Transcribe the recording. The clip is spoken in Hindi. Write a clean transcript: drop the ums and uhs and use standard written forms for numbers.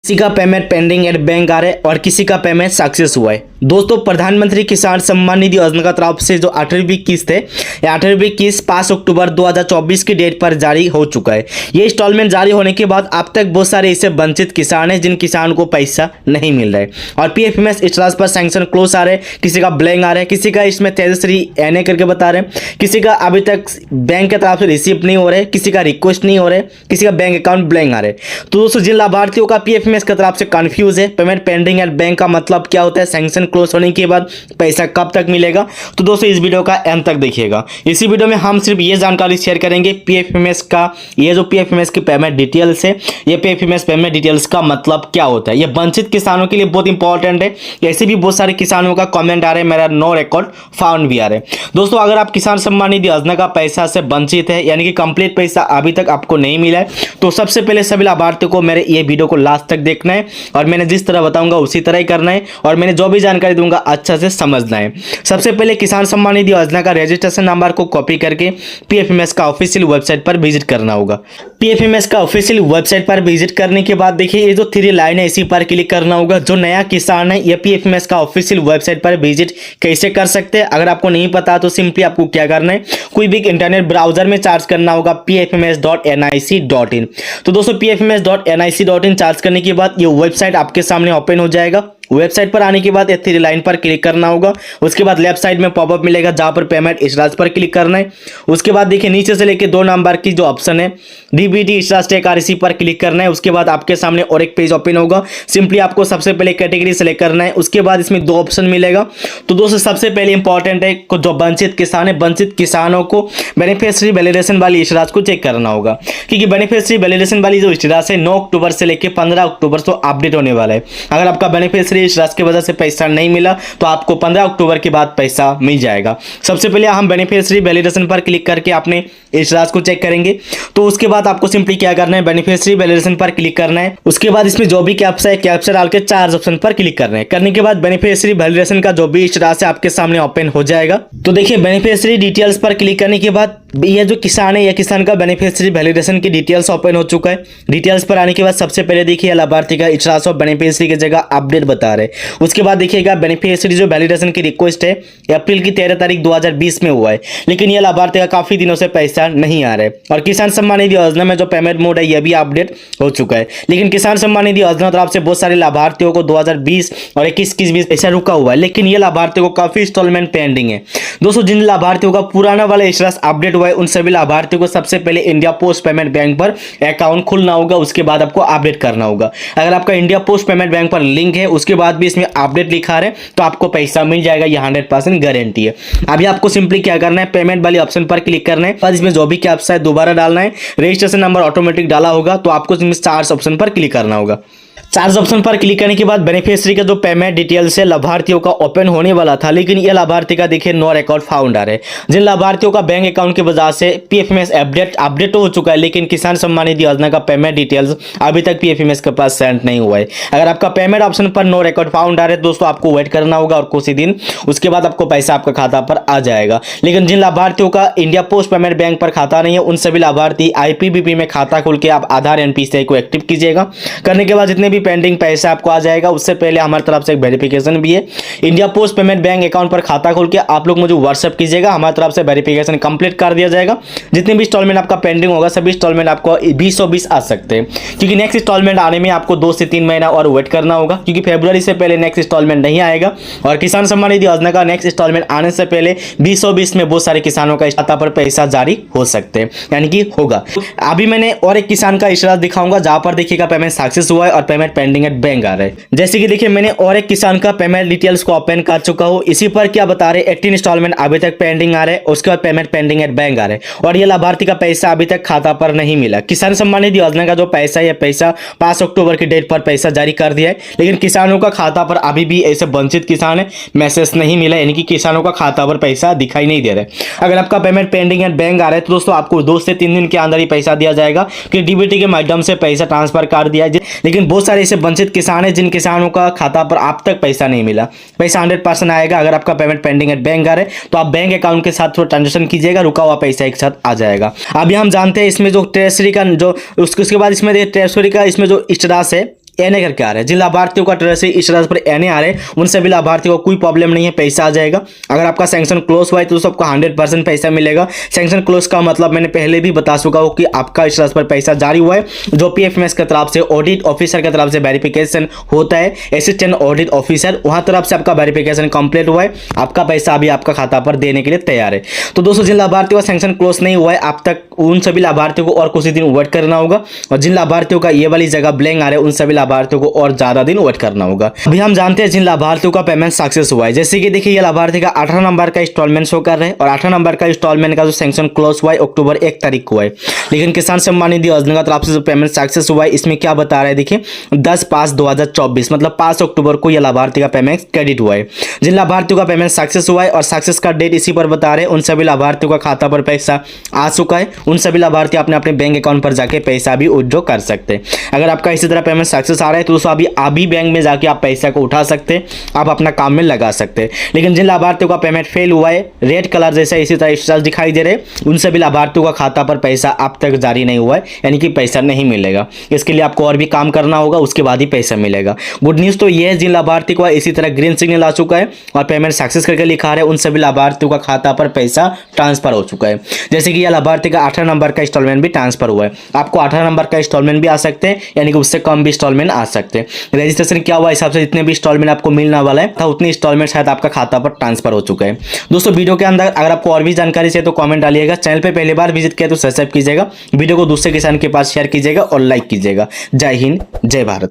किसी का पेमेंट पेंडिंग एट बैंक आ रहा है और किसी का पेमेंट सक्सेस हुआ है। दोस्तों, प्रधानमंत्री किसान सम्मान निधि योजना की तरफ से जो 8वीं किस्त है, ये 8वीं किस्त 5 अक्टूबर 2024 की डेट पर जारी हो चुका है। ये इंस्टॉलमेंट जारी होने के बाद अब तक बहुत सारे ऐसे वंचित किसान हैं जिन किसान को पैसा नहीं मिल रहा है और पीएफएमएस इस ट्रांसफर पर सैंक्शन क्लोज आ रहे हैं, किसी का ब्लैंक आ रहा है, किसी का इसमें तेजश्री एनए करके बता रहे हैं, किसी का अभी तक बैंक की तरफ से रिसीव नहीं हो रहा है, किसी का रिक्वेस्ट नहीं हो रहा है, किसी का बैंक अकाउंट ब्लैंक आ रहा है। तो दोस्तों, जिन लाभार्थियों का पीएफएमएस की तरफ से कंफ्यूज है, पेमेंट पेंडिंग एट बैंक का मतलब क्या होता है, सैंक्शन क्लोज होने के बाद पैसा कब तक मिलेगा, तो दोस्तों इस वीडियो का एंड तक देखिएगा। इसी वीडियो में हम सिर्फ ये जानकारी शेयर करेंगे पीएफएमएस का, ये जो पीएफएमएस की पेमेंट डिटेल्स है, ये पीएफएमएस पेमेंट डिटेल्स का मतलब क्या होता है। ये वंचित किसानों के लिए बहुत इंपॉर्टेंट है। ऐसे भी बहुत सारे किसानों का कमेंट आ रहा है, मेरा नो रिकॉर्ड फाउंड भी आ रहा है। दोस्तों, अगर आप किसान सम्मान निधि योजना का पैसा से वंचित है, यानी कि कंप्लीट पैसा अभी तक आपको नहीं मिला है, तो सबसे पहले सभी लाभार्थियों को मेरे ये वीडियो को लास्ट तक देखना है और मैंने जिस तरह बताऊंगा उसी तरह ही करना है और मैंने जो भी जानकारी दूंगा अच्छा से समझना है। सबसे पहले किसान सम्मान निधि योजना का रजिस्ट्रेशन नंबर को कॉपी करके पीएफएमएस का ऑफिशियल वेबसाइट पर विजिट करना होगा। पीएफएमएस का ऑफिशियल वेबसाइट पर विजिट करने के बाद देखिए, ये जो 3 लाइन है इसी पर क्लिक करना होगा। जो नया किसान है, ये पीएफएमएस का ऑफिशियल वेबसाइट पर विजिट कैसे कर सकते हैं, अगर आपको नहीं पता तो सिंपली आपको क्या करना है, कोई भी इंटरनेट ब्राउजर में सर्च करना होगा pfms.nic.in। तो दोस्तों, pfms.nic.in सर्च करने के बाद ये वेबसाइट आपके सामने ओपन हो जाएगा। वेबसाइट पर आने के बाद 3 लाइन पर क्लिक करना होगा। उसके बाद लेफ्ट साइड में पॉपअप मिलेगा जहां पर पेमेंट स्टार्ट पर क्लिक करना है। उसके बाद देखिए, नीचे से लेके 2 नंबर की जो ऑप्शन है डीबीटी स्टार्ट टेक आरसी पर क्लिक करना है। उसके बाद आपके सामने और एक पेज ओपन होगा। सिंपली आपको सबसे पहले कैटेगरी सेलेक्ट करना है। उसके बाद इसमें 2 ऑप्शन मिलेगा। तो दोस्तों, सबसे पहले इंपॉर्टेंट है जो वंचित किसान है, वंचित किसानों को बेनिफिशियरी वैलिडेशन वाली स्टेटस को चेक करना होगा, क्योंकि बेनिफिशियरी वैलिडेशन वाली जो स्टेटस है 9 अक्टूबर से लेकर 15 अक्टूबर तो अपडेट होने वाला है। अगर आपका बेनिफिशियरी इस राशि की वजह से पैसा नहीं मिला तो आपको 15 अक्टूबर के बाद पैसा मिल जाएगा। सबसे पहले हम बेनिफिशियरी वैलिडेशन पर क्लिक करके अपने इस राशि को चेक करेंगे। तो उसके बाद आपको सिंपली क्या करना है, बेनिफिशियरी वैलिडेशन पर क्लिक करना है। उसके बाद इसमें जो भी कैप्चा है, कैप्चा डाल के 4 ऑप्शन पर क्लिक करना है। करने के बाद बेनिफिशियरी वैलिडेशन का जो भी इस राशि आपके सामने ओपन हो जाएगा। तो देखिए, बेनिफिशियरी डिटेल्स पर क्लिक करने के बाद ये जो किसान है, यह किसान का बेनिफिशियरी वैलिडेशन की डिटेल्स ओपन हो चुका है। डिटेल्स पर आने के बाद सबसे पहले देखिए, लाभार्थी का इस राशि बेनिफिशियरी की जगह अपडेट बता रहे। उसके बाद देखिएगा, बेनिफिशियरी जो वैलिडेशन की रिक्वेस्ट है अप्रैल की 13 तारीख 2020 में हुआ है, लेकिन यह लाभार्थी का काफी दिनों से पैसा नहीं आ रहा है। और किसान सम्मान निधि योजना में जो पेमेंट मोड है यह भी अपडेट हो चुका है, लेकिन किसान सम्मान निधि योजना तरफ से बहुत सारे लाभार्थियों को 2020 और 21 पैसा रुका हुआ है, लेकिन यह लाभार्थियों को काफी इंस्टॉलमेंट पेंडिंग है। दोस्तों, जिन लाभार्थियों का पुराना वाला स्टेटस अपडेट हुआ है, उन सभी लाभार्थियों को सबसे पहले इंडिया पोस्ट पेमेंट बैंक पर अकाउंट खुलना होगा। उसके बाद आपको अपडेट करना होगा। अगर आपका इंडिया पोस्ट पेमेंट बैंक पर लिंक है, उसके बाद भी इसमें अपडेट लिखा है, तो आपको पैसा मिल जाएगा। ये 100% गारंटी है। अभी आपको सिंपली क्या करना है, पेमेंट वाले ऑप्शन पर क्लिक करना है। इसमें जो भी कैप्चा है दोबारा डालना है। रजिस्ट्रेशन नंबर ऑटोमेटिक डाला होगा, तो आपको इसमें 4 ऑप्शन पर क्लिक करना होगा। 4 ऑप्शन पर क्लिक करने के बाद बेनिफिशियरी का जो पेमेंट डिटेल्स है लाभार्थियों का ओपन होने वाला था, लेकिन यह लाभार्थी का देखिए नो रिकॉर्ड फाउंड आ रहा है। जिन लाभार्थियों का बैंक अकाउंट की वजह से पीएफएमएस अपडेट हो चुका है, लेकिन किसान सम्मान निधि योजना का पेमेंट डिटेल्स अभी तक पीएफएमएस के पास सेंड नहीं हुआ है। अगर आपका पेमेंट ऑप्शन पर नो रिकॉर्ड फाउंड आ रहा है, दोस्तों आपको वेट करना होगा और कुछ ही दिन उसके बाद आपको पैसा आपका खाता पर आ जाएगा। लेकिन जिन लाभार्थियों का इंडिया पोस्ट पेमेंट बैंक पर खाता नहीं है, उन सभी लाभार्थी आईपीबीपी में खाता खोल के आप आधार एनपीसीआई को एक्टिव कीजिएगा। करने के बाद जितने भी पेंडिंग पैसा आपको आ जाएगा। उससे पहले हमारी तरफ से एक वेरिफिकेशन भी है। India post payment bank account पर खाता खोल के आप लोग मुझे व्हाट्सएप कीजिएगा, हमारी तरफ से वेरिफिकेशन कंप्लीट कर दिया जाएगा। जितने भी इंस्टॉलमेंट आपका पेंडिंग होगा, सभी इंस्टॉलमेंट आपको 20 आ सकते हैं, क्योंकि नेक्स्ट इंस्टॉलमेंट आने में आपको 2 से 3 महीना और वेट करना होगा, क्योंकि फरवरी से पहले नेक्स्ट इंस्टॉलमेंट नहीं आएगा। और किसान सम्मान निधि योजना का नेक्स्ट इंस्टॉलमेंट आने से पहले 2020 में बहुत सारे किसानों का खाता पर पैसा जारी हो सकते हैं, यानी कि होगा। अभी मैंने और एक किसान का इशारा दिखाऊंगा जहां पर देखिएगा पेमेंट सक्सेस हुआ है और पेमेंट पेंडिंग एट बैंक आ रहा है। जैसे कि देखिए, मैंने और एक किसान का पेमेंट डिटेल्स को ओपन कर चुका हूं। इसी पर क्या बता रहे, 18 इंस्टॉलमेंट अभी तक पेंडिंग आ रहे हैं, उसके बाद पेमेंट पेंडिंग एट बैंक आ रहे हैं और ये लाभार्थी का पैसा अभी तक खाता पर नहीं मिला। किसान सम्मान निधि योजना का जो पैसा है, पैसा 5 अक्टूबर की डेट पर पैसा जारी कर दिया है, लेकिन किसानों का खाता पर अभी भी ऐसे वंचित किसान है, मैसेज नहीं मिला, यानी कि किसानों का खाता पर पैसा दिखाई नहीं दे रहा है। अगर आपका पेमेंट पेंडिंग एट बैंक आ रहा है, तो दोस्तों आपको 2 से 3 दिन के अंदर ही पैसा दिया जाएगा, कि डीबीटी के माध्यम से पैसा ट्रांसफर कर दिया है। लेकिन बहुत सारे ऐसे वंचित किसान है जिन किसानों का खाता पर अब तक पैसा नहीं मिला। पैसा 100% आएगा। अगर आपका पेमेंट पेंडिंग एट बैंक आ रहा है, तो आप बैंक अकाउंट के साथ थोड़ा ट्रांजेक्शन कीजिएगा, रुका हुआ पैसा एक साथ आ जाएगा। अभी हम जानते हैं इसमें जो ट्रेजरी का जो उसके बाद इसमें ट्रेजरी का इसमें जो स्टेटस है, एनए करके आ रहा है। जिन लाभार्थियों का ट्रेजरी इस तरह पर एनए आ रहे हैं उन सभी लाभार्थियों को कोई प्रॉब्लम नहीं है, पैसा आ जाएगा। अगर आपका सैंक्शन क्लोज हुआ है तो सबको 100% पैसा मिलेगा। सैंक्शन क्लोज का मतलब मैंने पहले भी बता चुका हूं कि आपका इस तरह पर पैसा जारी हुआ है, जो पीएफएमएस की तरफ से ऑडिट ऑफिसर की तरफ से वेरिफिकेशन होता है, असिस्टेंट ऑडिट ऑफिसर, वहां तरफ से आपका वेरिफिकेशन कंप्लीट हुआ है, आपका पैसा अभी आपका खाता पर देने के लिए तैयार है। तो दोस्तों जिन लाभार्थियों का सैंक्शन क्लोज नहीं हुआ है आप तक, उन सभी लाभार्थियों को और कुछ दिन वेट करना होगा, और जिन लाभार्थियों का ये वाली जगह ब्लैंक आ रहा है उन सभी लाभार्थियों को और ज्यादा दिन वेट करना होगा। अभी हम जानते हैं जिन लाभार्थियों का पेमेंट सक्सेस हुआ है, जैसे कि देखिए ये लाभार्थी का 18 नंबर का इंस्टॉलमेंट शो कर रहे हैं, और 18 नंबर का इंस्टॉलमेंट का जो सैंक्शन क्लोज हुआ है अक्टूबर 1 तारीख को है। लेकिन किसान सम्मान निधि योजना की तरफ से जो पेमेंट सक्सेस हुआ है इसमें क्या बता रहा है, देखिए 10/5/2024 मतलब 5 अक्टूबर को यह लाभार्थी का पेमेंट क्रेडिट हुआ है। जिन लाभार्थियों का पेमेंट सक्सेस हुआ है और सक्सेस का डेट इसी पर बता रहे हैं, उन सभी लाभार्थियों का खाता पर पैसा आ चुका है। उन सभी लाभार्थी अपने अपने बैंक अकाउंट पर जाके पैसा भी विड्रॉ कर सकते हैं। अगर आपका इसी तरह पेमेंट सक्सेस आ रहा है तो दोस्तों अभी बैंक में जाके आप पैसा को उठा सकते हैं, आप अपना काम में लगा सकते हैं। लेकिन जिन लाभार्थियों का पेमेंट फेल हुआ है, रेड कलर जैसा इसी तरह स्टार दिखाई दे रहे हैं, उन सभी लाभार्थियों का खाता पर पैसा अब तक जारी नहीं हुआ है, यानी कि पैसा नहीं मिलेगा। इसके लिए आपको और भी काम करना होगा, उसके बाद ही पैसा मिलेगा। गुड न्यूज तो ये है, जिन लाभार्थी को इसी तरह ग्रीन सिग्नल आ चुका है और पेमेंट सक्सेस करके लिखा है, उन सभी लाभार्थियों का खाता पर पैसा ट्रांसफर हो चुका है। जैसे कि यह लाभार्थी का 18 नंबर का इंस्टॉलमेंट भी ट्रांसफर हुआ है। आपको 18 नंबर का इंस्टॉलमेंट भी आ सकते हैं, यानी कि उससे कम भी इंस्टॉलमेंट आ सकते हैं। रजिस्ट्रेशन क्या हुआ हिसाब से जितने भी इंस्टॉलमेंट आपको मिलने वाला है था उतनी इंस्टॉलमेंट शायद आपका खाता पर ट्रांसफर हो चुका है। दोस्तों वीडियो के अंदर अगर आपको और भी जानकारी चाहिए तो कमेंट डालिएगा। चैनल पे पहली बार विजिट किया तो सब्सक्राइब कीजिएगा, वीडियो को दूसरे किसान के पास शेयर कीजिएगा और लाइक कीजिएगा। जय हिंद, जय भारत।